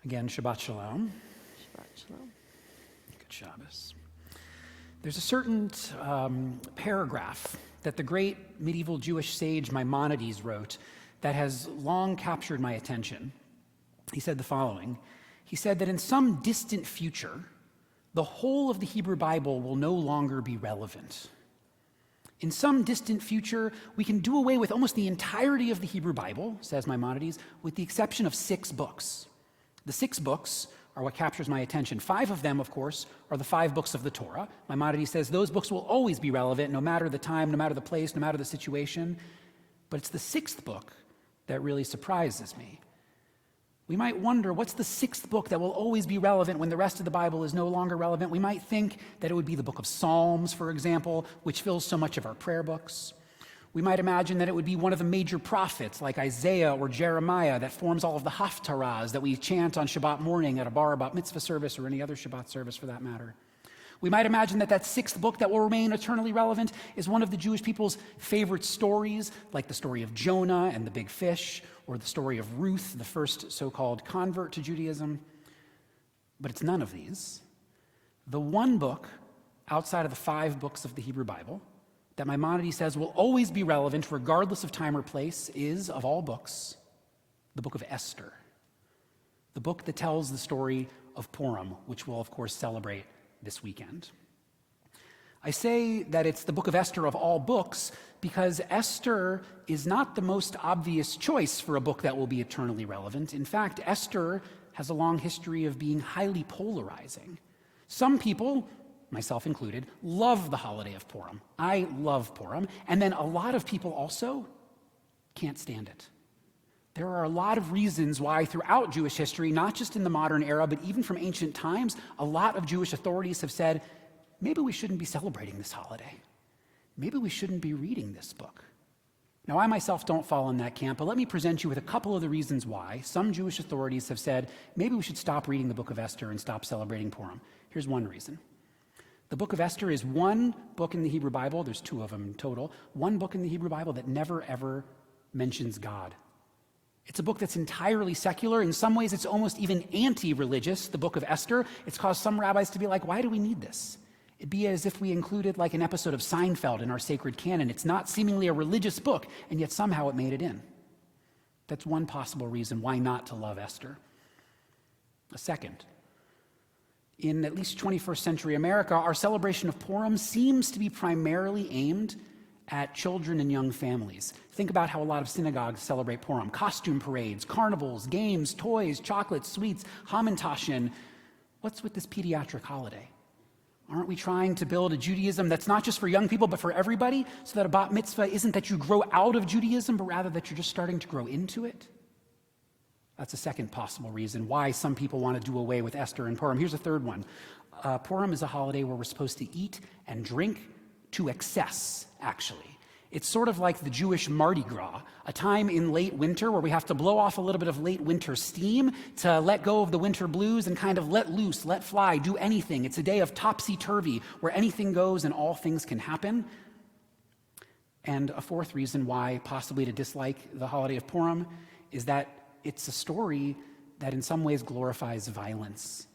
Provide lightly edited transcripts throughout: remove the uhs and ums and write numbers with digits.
Again, Shabbat Shalom. Shabbat Shalom. Good Shabbos. There's a certain paragraph that the great medieval Jewish sage Maimonides wrote that has long captured my attention. He said the following. He said that in some distant future, the whole of the Hebrew Bible will no longer be relevant. In some distant future, we can do away with almost the entirety of the Hebrew Bible, says Maimonides, with the exception of 6 books. The 6 books are what captures my attention. 5 of them, of course, are the 5 books of the Torah. Maimonides says those books will always be relevant, no matter the time, no matter the place, no matter the situation. But it's the 6th book that really surprises me. We might wonder, what's the 6th book that will always be relevant when the rest of the Bible is no longer relevant? We might think that it would be the book of Psalms, for example, which fills so much of our prayer books. We might imagine that it would be one of the major prophets like Isaiah or Jeremiah that forms all of the haftarahs that we chant on Shabbat morning at a bar bat mitzvah service or any other Shabbat service for that matter. We might imagine that 6th book that will remain eternally relevant is one of the Jewish people's favorite stories, like the story of Jonah and the big fish, or the story of Ruth, the first so-called convert to Judaism. But it's none of these. The one book outside of the 5 books of the Hebrew Bible that Maimonides says will always be relevant regardless of time or place is, of all books, the book of Esther, the book that tells the story of Purim, which we'll, of course, celebrate this weekend. I say that it's the book of Esther of all books because Esther is not the most obvious choice for a book that will be eternally relevant. In fact, Esther has a long history of being highly polarizing. Some people, myself included, love the holiday of Purim. I love Purim. And then a lot of people also can't stand it. There are a lot of reasons why throughout Jewish history, not just in the modern era, but even from ancient times, a lot of Jewish authorities have said, maybe we shouldn't be celebrating this holiday. Maybe we shouldn't be reading this book. Now, I myself don't fall in that camp, but let me present you with a couple of the reasons why some Jewish authorities have said, maybe we should stop reading the book of Esther and stop celebrating Purim. Here's one reason. The book of Esther is one book in the Hebrew Bible, there's 2 of them total, one book in the Hebrew Bible that never ever mentions God. It's a book that's entirely secular. In some ways, it's almost even anti-religious, the book of Esther. It's caused some rabbis to be like, why do we need this? It'd be as if we included like an episode of Seinfeld in our sacred canon. It's not seemingly a religious book, and yet somehow it made it in. That's one possible reason why not to love Esther. A second, in at least 21st century America, our celebration of Purim seems to be primarily aimed at children and young families. Think about how a lot of synagogues celebrate Purim. Costume parades, carnivals, games, toys, chocolates, sweets, hamantashen. What's with this pediatric holiday? Aren't we trying to build a Judaism that's not just for young people, but for everybody, so that a bat mitzvah isn't that you grow out of Judaism, but rather that you're just starting to grow into it? That's a second possible reason why some people want to do away with Esther and Purim. Here's a third one. Purim is a holiday where we're supposed to eat and drink to excess, actually. It's sort of like the Jewish Mardi Gras, a time in late winter where we have to blow off a little bit of late winter steam to let go of the winter blues and kind of let loose, let fly, do anything. It's a day of topsy-turvy where anything goes and all things can happen. And a fourth reason why possibly to dislike the holiday of Purim is that it's a story that in some ways glorifies violence.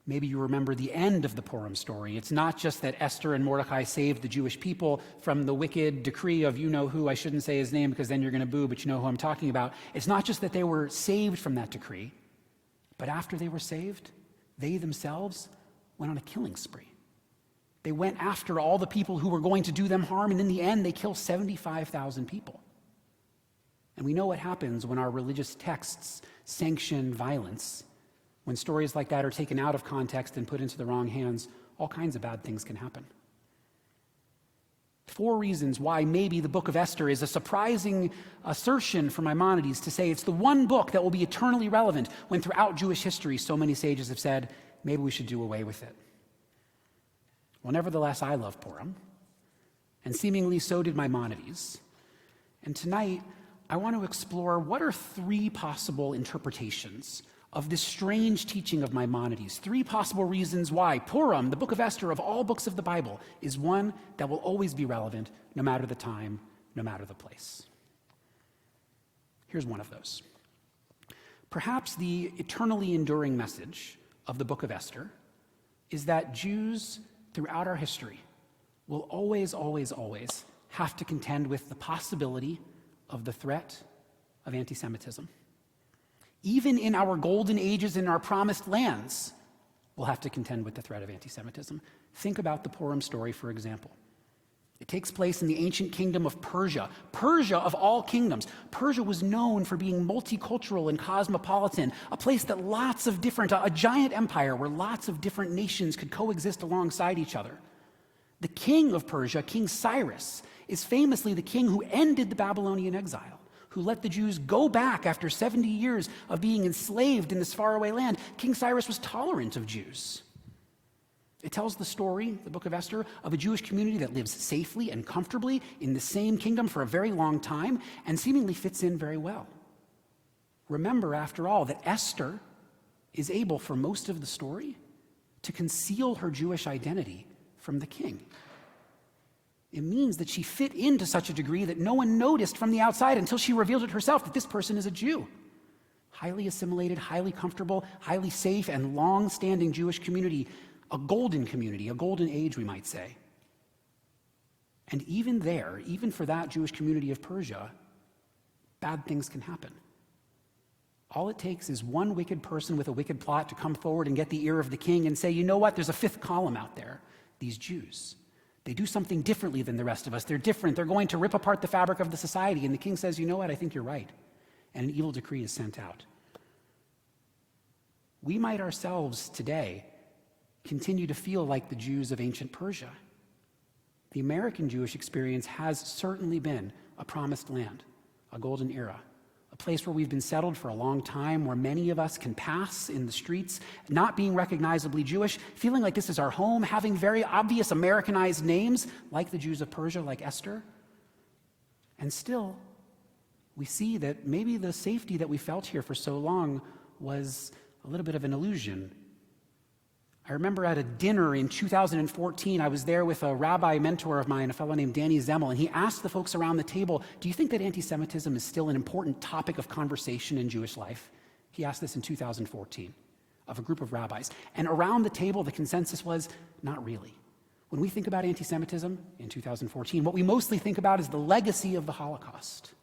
Maybe you remember the end of the Purim story. It's not just that Esther and Mordecai saved the Jewish people from the wicked decree of you-know-who. I shouldn't say his name because then you're going to boo, but you know who I'm talking about. It's not just that they were saved from that decree, but after they were saved, they themselves went on a killing spree. They went after all the people who were going to do them harm, and in the end, they killed 75,000 people. And we know what happens when our religious texts sanction violence. When stories like that are taken out of context and put into the wrong hands, all kinds of bad things can happen. 4 reasons why maybe the book of Esther is a surprising assertion from Maimonides to say it's the one book that will be eternally relevant when throughout Jewish history so many sages have said, maybe we should do away with it. Well, nevertheless, I love Purim, and seemingly so did Maimonides. And tonight, I want to explore what are 3 possible interpretations of this strange teaching of Maimonides. 3 possible reasons why Purim, the book of Esther of all books of the Bible, is one that will always be relevant no matter the time, no matter the place. Here's one of those. Perhaps the eternally enduring message of the book of Esther is that Jews throughout our history will always, always, always have to contend with the possibility of the threat of anti-Semitism. Even in our golden ages in our promised lands, we'll have to contend with the threat of anti-Semitism. Think about the Purim story, for example. It takes place in the ancient kingdom of Persia. Persia, of all kingdoms, Persia was known for being multicultural and cosmopolitan, a place that a giant empire where lots of different nations could coexist alongside each other. The king of Persia, King Cyrus, is famously the king who ended the Babylonian exile, who let the Jews go back after 70 years of being enslaved in this faraway land. King Cyrus was tolerant of Jews. It tells the story, the book of Esther, of a Jewish community that lives safely and comfortably in the same kingdom for a very long time and seemingly fits in very well. Remember, after all, that Esther is able, for most of the story, to conceal her Jewish identity from the king. It means that she fit in to such a degree that no one noticed from the outside until she revealed it herself that this person is a Jew. Highly assimilated, highly comfortable, highly safe, and long-standing Jewish community, a golden age, we might say. And even there, even for that Jewish community of Persia, bad things can happen. All it takes is one wicked person with a wicked plot to come forward and get the ear of the king and say, you know what, there's a fifth column out there, these Jews. They do something differently than the rest of us. They're different. They're going to rip apart the fabric of the society. And the king says, you know what, I think you're right. And an evil decree is sent out. We might ourselves today continue to feel like the Jews of ancient Persia. The American Jewish experience has certainly been a promised land, a golden era, a place where we've been settled for a long time, where many of us can pass in the streets, not being recognizably Jewish, feeling like this is our home, having very obvious Americanized names, like the Jews of Persia, like Esther. And still, we see that maybe the safety that we felt here for so long was a little bit of an illusion. I remember at a dinner in 2014, I was there with a rabbi mentor of mine, a fellow named Danny Zemmel, and he asked the folks around the table, do you think that anti-Semitism is still an important topic of conversation in Jewish life? He asked this in 2014 of a group of rabbis. And around the table, the consensus was, not really. When we think about anti-Semitism in 2014, what we mostly think about is the legacy of the Holocaust.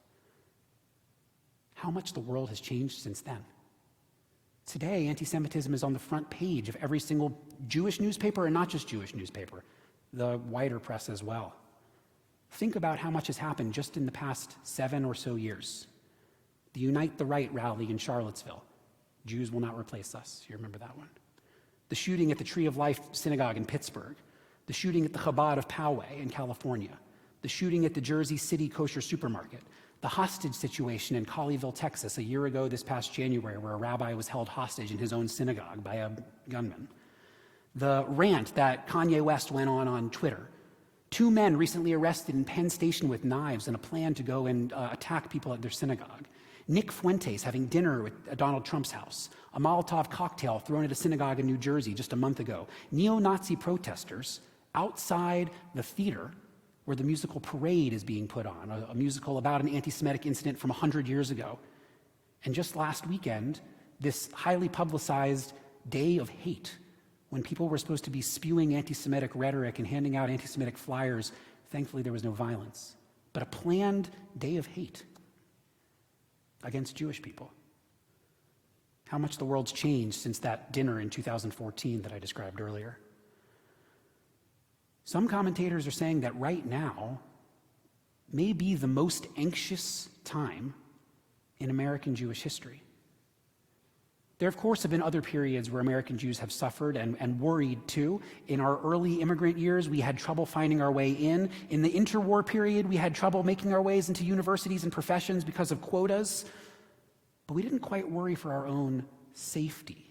How much the world has changed since then. Today, anti-Semitism is on the front page of every single Jewish newspaper, and not just Jewish newspaper, the wider press as well. Think about how much has happened just in the past 7 or so years. The Unite the Right rally in Charlottesville. Jews will not replace us. You remember that one? The shooting at the Tree of Life Synagogue in Pittsburgh. The shooting at the Chabad of Poway in California. The shooting at the Jersey City Kosher Supermarket. The hostage situation in Colleyville, Texas, a year ago this past January, where a rabbi was held hostage in his own synagogue by a gunman. The rant that Kanye West went on Twitter. 2 men recently arrested in Penn Station with knives and a plan to go and attack people at their synagogue. Nick Fuentes having dinner at Donald Trump's house. A Molotov cocktail thrown at a synagogue in New Jersey just a month ago. Neo-Nazi protesters outside the theater where the musical Parade is being put on, a musical about an anti-Semitic incident from 100 years ago. And just last weekend, this highly publicized day of hate, when people were supposed to be spewing anti-Semitic rhetoric and handing out anti-Semitic flyers. Thankfully, there was no violence, but a planned day of hate against Jewish people. How much the world's changed since that dinner in 2014 that I described earlier. Some commentators are saying that right now may be the most anxious time in American Jewish history. There, of course, have been other periods where American Jews have suffered and worried too. In our early immigrant years, we had trouble finding our way in. In the interwar period, we had trouble making our ways into universities and professions because of quotas. But we didn't quite worry for our own safety.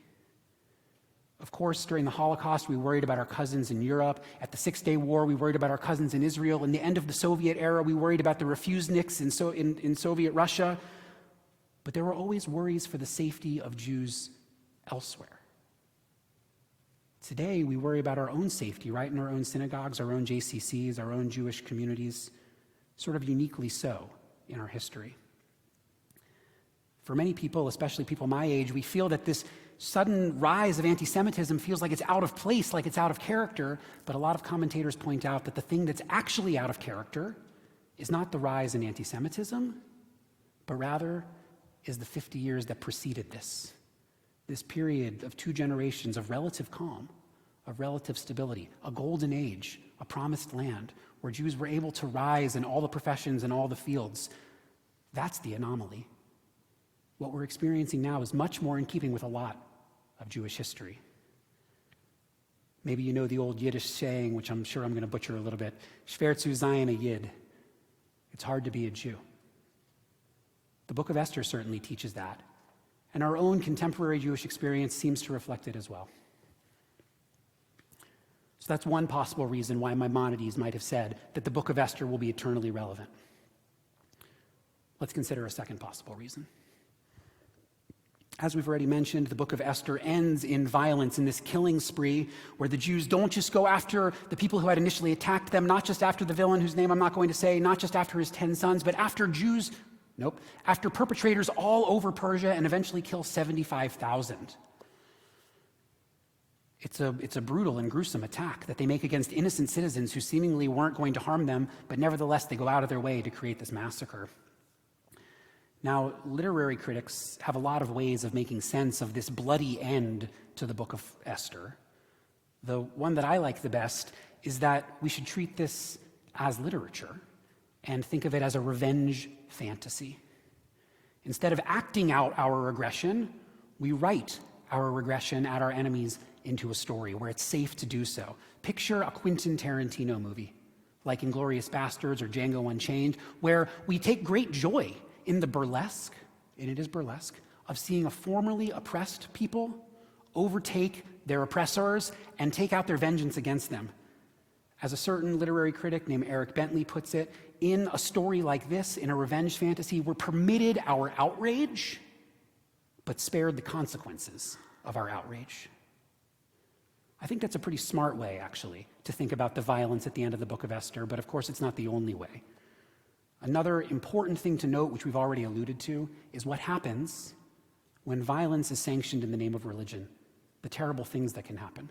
Of course, during the Holocaust, we worried about our cousins in Europe. At the Six-Day War, we worried about our cousins in Israel. In the end of the Soviet era, we worried about the refuseniks in Soviet Russia. But there were always worries for the safety of Jews elsewhere. Today, we worry about our own safety, right in our own synagogues, our own JCCs, our own Jewish communities, sort of uniquely so in our history. For many people, especially people my age, we feel that this sudden rise of anti-Semitism feels like it's out of place, like it's out of character, but a lot of commentators point out that the thing that's actually out of character is not the rise in anti-Semitism, but rather is the 50 years that preceded this period of 2 generations of relative calm, of relative stability, a golden age, a promised land, where Jews were able to rise in all the professions and all the fields. That's the anomaly. What we're experiencing now is much more in keeping with a lot of Jewish history. Maybe you know the old Yiddish saying, which I'm sure I'm going to butcher a little bit, Schwer zu sein a Yid. It's hard to be a Jew. The book of Esther certainly teaches that, and our own contemporary Jewish experience seems to reflect it as well. So that's one possible reason why Maimonides might have said that the book of Esther will be eternally relevant. Let's consider a second possible reason. As we've already mentioned, the book of Esther ends in violence, in this killing spree, where the Jews don't just go after the people who had initially attacked them, not just after the villain whose name I'm not going to say, not just after his 10 sons, but after after perpetrators all over Persia, and eventually kill 75,000. It's a brutal and gruesome attack that they make against innocent citizens who seemingly weren't going to harm them, but nevertheless they go out of their way to create this massacre. Now, literary critics have a lot of ways of making sense of this bloody end to the book of Esther. The one that I like the best is that we should treat this as literature and think of it as a revenge fantasy. Instead of acting out our aggression, we write our regression at our enemies into a story where it's safe to do so. Picture a Quentin Tarantino movie, like Inglourious Basterds or Django Unchained, where we take great joy in the burlesque, and it is burlesque, of seeing a formerly oppressed people overtake their oppressors and take out their vengeance against them. As a certain literary critic named Eric Bentley puts it, in a story like this, in a revenge fantasy, we're permitted our outrage, but spared the consequences of our outrage. I think that's a pretty smart way, actually, to think about the violence at the end of the book of Esther, but of course it's not the only way. Another important thing to note, which we've already alluded to, is what happens when violence is sanctioned in the name of religion, the terrible things that can happen.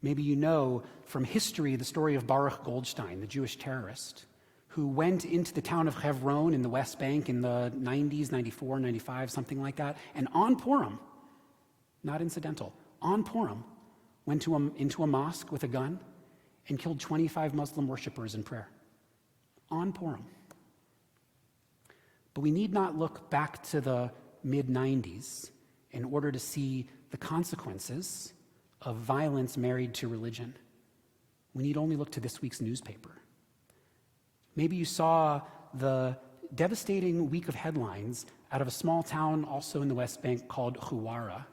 Maybe you know from history the story of Baruch Goldstein, the Jewish terrorist, who went into the town of Hebron in the West Bank in the 90s, 94, 95, something like that, and on Purim, not incidental, on Purim, went into a mosque with a gun and killed 25 Muslim worshipers in prayer. On Purim. But we need not look back to the mid-90s in order to see the consequences of violence married to religion. We need only look to this week's newspaper. Maybe you saw the devastating week of headlines out of a small town also in the West Bank called Huwara.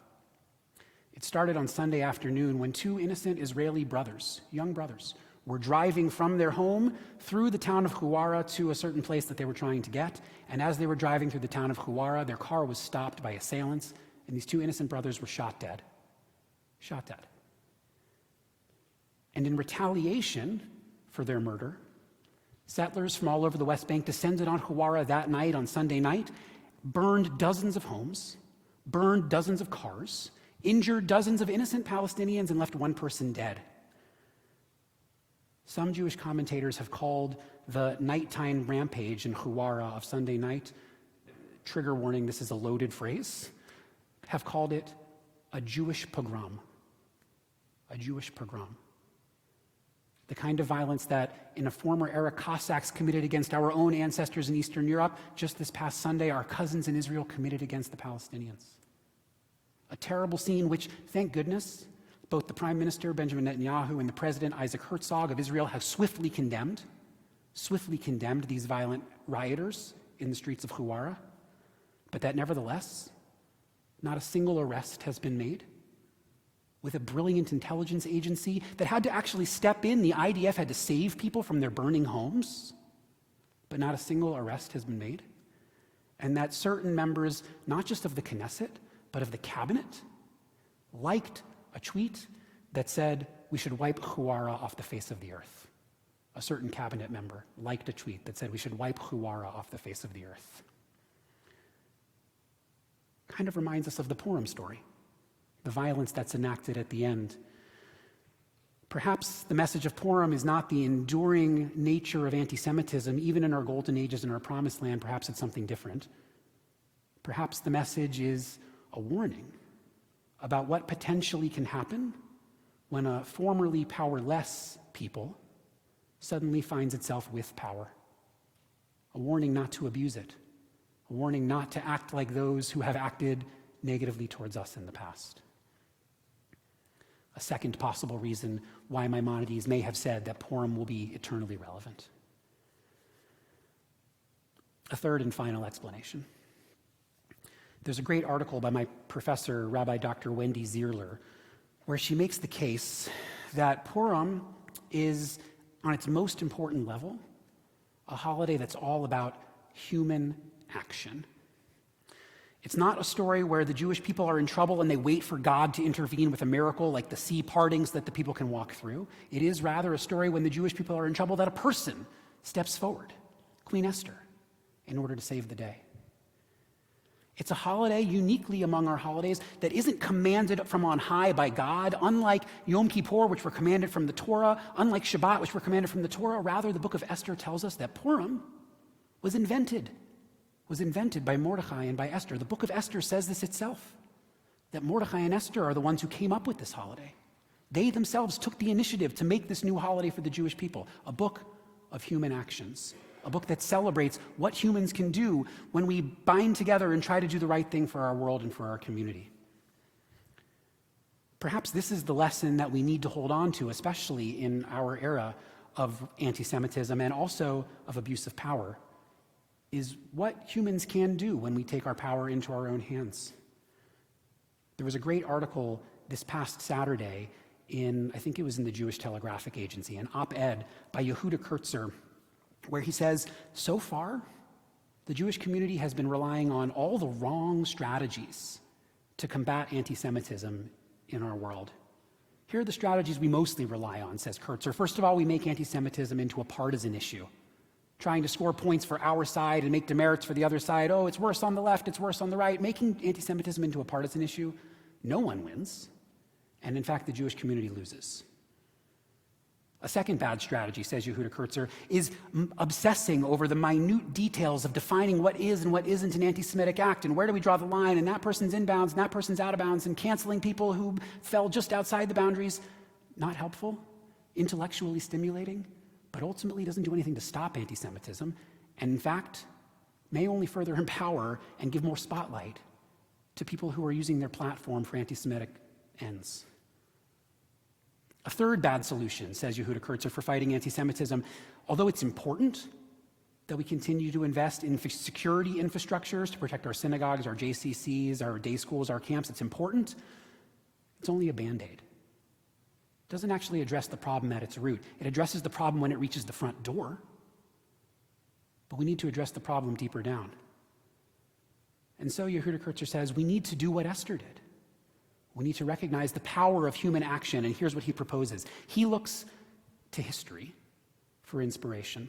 It started on Sunday afternoon when 2 innocent Israeli brothers, young brothers, were driving from their home through the town of Huwara to a certain place that they were trying to get. And as they were driving through the town of Huwara, their car was stopped by assailants, and these 2 innocent brothers were shot dead. Shot dead. And in retaliation for their murder, settlers from all over the West Bank descended on Huwara that night, on Sunday night, burned dozens of homes, burned dozens of cars, injured dozens of innocent Palestinians, and left 1 person dead. Some Jewish commentators have called the nighttime rampage in Huwara of Sunday night, trigger warning, this is a loaded phrase, have called it a Jewish pogrom. A Jewish pogrom. The kind of violence that in a former era Cossacks committed against our own ancestors in Eastern Europe, just this past Sunday our cousins in Israel committed against the Palestinians. A terrible scene which, thank goodness, both the Prime Minister, Benjamin Netanyahu, and the President, Isaac Herzog of Israel, have swiftly condemned these violent rioters in the streets of Huwara, but that nevertheless, not a single arrest has been made. With a brilliant intelligence agency that had to actually step in, the IDF had to save people from their burning homes, but not a single arrest has been made. And that certain members, not just of the Knesset, but of the cabinet, liked a tweet that said we should wipe Huwara off the face of the earth. A certain cabinet member liked a tweet that said we should wipe Huwara off the face of the earth. kind of reminds us of the Purim story, the violence that's enacted at the end. Perhaps the message of Purim is not the enduring nature of anti-Semitism, even in our golden ages in our promised land. Perhaps it's something different. Perhaps the message is a warning about what potentially can happen when a formerly powerless people suddenly finds itself with power. A warning not to abuse it. A warning not to act like those who have acted negatively towards us in the past. A second possible reason why Maimonides may have said that Purim will be eternally relevant. A third and final explanation. There's a great article by my professor, Rabbi Dr. Wendy Zierler, where she makes the case that Purim is, on its most important level, a holiday that's all about human action. It's not a story where the Jewish people are in trouble and they wait for God to intervene with a miracle like the sea parting so that the people can walk through. It is rather a story when the Jewish people are in trouble that a person steps forward, Queen Esther, in order to save the day. It's a holiday uniquely among our holidays that isn't commanded from on high by God, unlike Yom Kippur, which were commanded from the Torah, unlike Shabbat, which were commanded from the Torah. Rather, the book of Esther tells us that Purim was invented by Mordechai and by Esther. The book of Esther says this itself, that Mordechai and Esther are the ones who came up with this holiday. They themselves took the initiative to make this new holiday for the Jewish people, a book of human actions, a book that celebrates what humans can do when we bind together and try to do the right thing for our world and for our community. Perhaps this is the lesson that we need to hold on to, especially in our era of anti-Semitism and also of abuse of power, is what humans can do when we take our power into our own hands. There was a great article this past Saturday I think it was in the Jewish Telegraphic Agency, an op-ed by Yehuda Kurtzer, where he says, so far, the Jewish community has been relying on all the wrong strategies to combat anti-Semitism in our world. Here are the strategies we mostly rely on, says Kurtzer. First of all, we make anti-Semitism into a partisan issue, trying to score points for our side and make demerits for the other side. Oh, it's worse on the left, it's worse on the right. Making anti-Semitism into a partisan issue, no one wins. And in fact, the Jewish community loses. A second bad strategy, says Yehuda Kurtzer, is obsessing over the minute details of defining what is and what isn't an anti-Semitic act, and where do we draw the line, and that person's in bounds, and that person's out of bounds, and canceling people who fell just outside the boundaries. Not helpful, intellectually stimulating, but ultimately doesn't do anything to stop anti-Semitism, and in fact, may only further empower and give more spotlight to people who are using their platform for anti-Semitic ends. A third bad solution, says Yehuda Kurtzer, for fighting anti-Semitism, although it's important that we continue to invest in security infrastructures to protect our synagogues, our JCCs, our day schools, our camps, it's important, it's only a Band-Aid. It doesn't actually address the problem at its root. It addresses the problem when it reaches the front door, but we need to address the problem deeper down. And so Yehuda Kurtzer says we need to do what Esther did. We need to recognize the power of human action, and here's what he proposes. He looks to history for inspiration.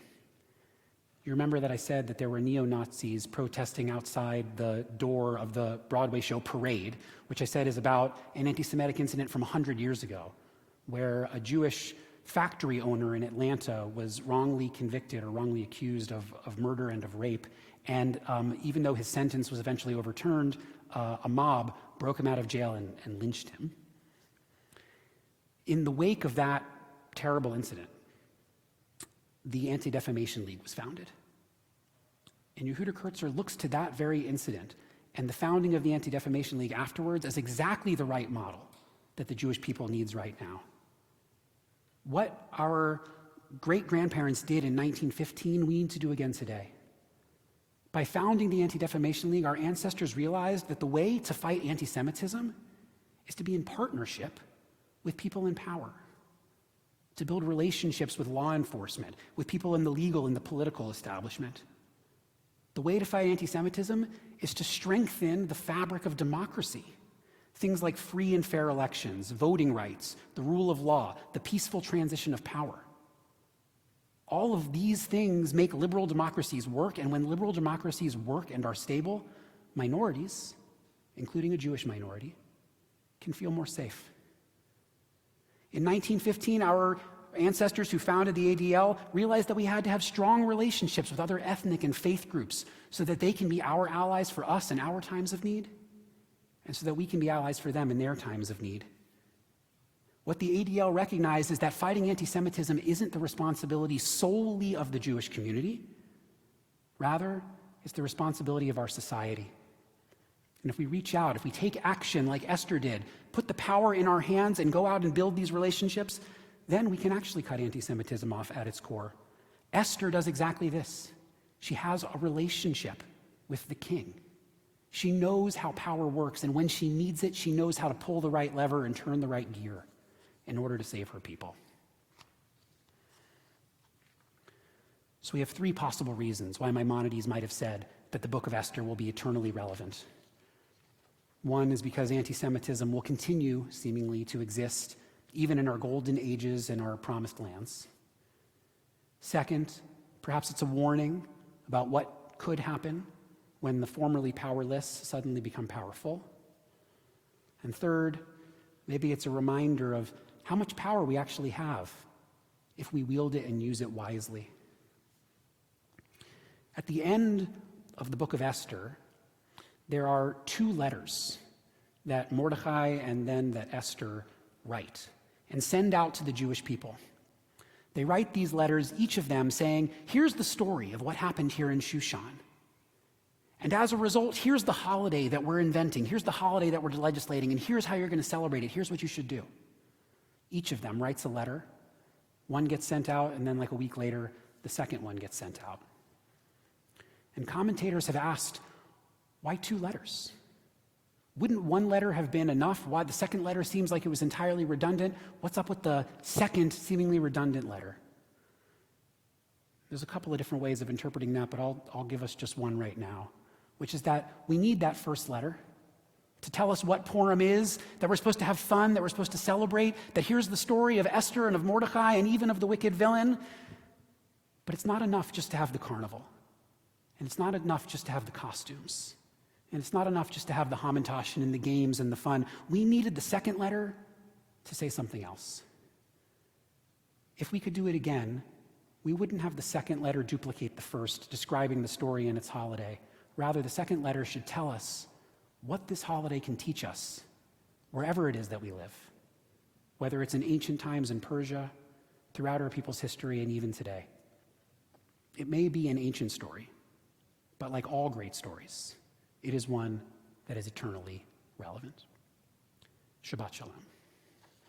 You remember that I said that there were neo-Nazis protesting outside the door of the Broadway show Parade, which I said is about an anti-Semitic incident from 100 years ago, where a Jewish factory owner in Atlanta was wrongly convicted or wrongly accused of murder and of rape. And even though his sentence was eventually overturned, a mob broke him out of jail and lynched him. In the wake of that terrible incident, the Anti-Defamation League was founded. And Yehuda Kurtzer looks to that very incident and the founding of the Anti-Defamation League afterwards as exactly the right model that the Jewish people needs right now. What our great-grandparents did in 1915, we need to do again today. By founding the Anti-Defamation League, our ancestors realized that the way to fight anti-Semitism is to be in partnership with people in power, to build relationships with law enforcement, with people in the legal and the political establishment. The way to fight anti-Semitism is to strengthen the fabric of democracy. Things like free and fair elections, voting rights, the rule of law, the peaceful transition of power. All of these things make liberal democracies work, and when liberal democracies work and are stable, minorities including a Jewish minority, can feel more safe. In 1915, our ancestors who founded the ADL realized that we had to have strong relationships with other ethnic and faith groups so that they can be our allies for us in our times of need, and so that we can be allies for them in their times of need. What the ADL recognized is that fighting anti-Semitism isn't the responsibility solely of the Jewish community. Rather, it's the responsibility of our society. And if we reach out, if we take action like Esther did, put the power in our hands and go out and build these relationships, then we can actually cut anti-Semitism off at its core. Esther does exactly this. She has a relationship with the king. She knows how power works, and when she needs it, she knows how to pull the right lever and turn the right gear in order to save her people. So we have three possible reasons why Maimonides might have said that the book of Esther will be eternally relevant. One is because anti-Semitism will continue, seemingly, to exist even in our golden ages and our promised lands. Second, perhaps it's a warning about what could happen when the formerly powerless suddenly become powerful. And third, maybe it's a reminder of how much power we actually have if we wield it and use it wisely. At the end of the book of Esther, there are two letters that Mordecai and then that Esther write and send out to the Jewish people. They write these letters, each of them saying, here's the story of what happened here in Shushan. And as a result, here's the holiday that we're inventing. Here's the holiday that we're legislating, and here's how you're going to celebrate it. Here's what you should do. Each of them writes a letter. One gets sent out, and then like a week later, the second one gets sent out. And commentators have asked, why two letters? Wouldn't one letter have been enough? Why the second letter seems like it was entirely redundant? What's up with the second seemingly redundant letter? There's a couple of different ways of interpreting that, but I'll give us just one right now, which is that we need that first letter to tell us what Purim is, that we're supposed to have fun, that we're supposed to celebrate, that here's the story of Esther and of Mordecai and even of the wicked villain. But it's not enough just to have the carnival. And it's not enough just to have the costumes. And it's not enough just to have the hamantash and the games and the fun. We needed the second letter to say something else. If we could do it again, we wouldn't have the second letter duplicate the first, describing the story and its holiday. Rather, the second letter should tell us what this holiday can teach us, wherever it is that we live, whether it's in ancient times in Persia, throughout our people's history, and even today. It may be an ancient story, but like all great stories, it is one that is eternally relevant. Shabbat Shalom.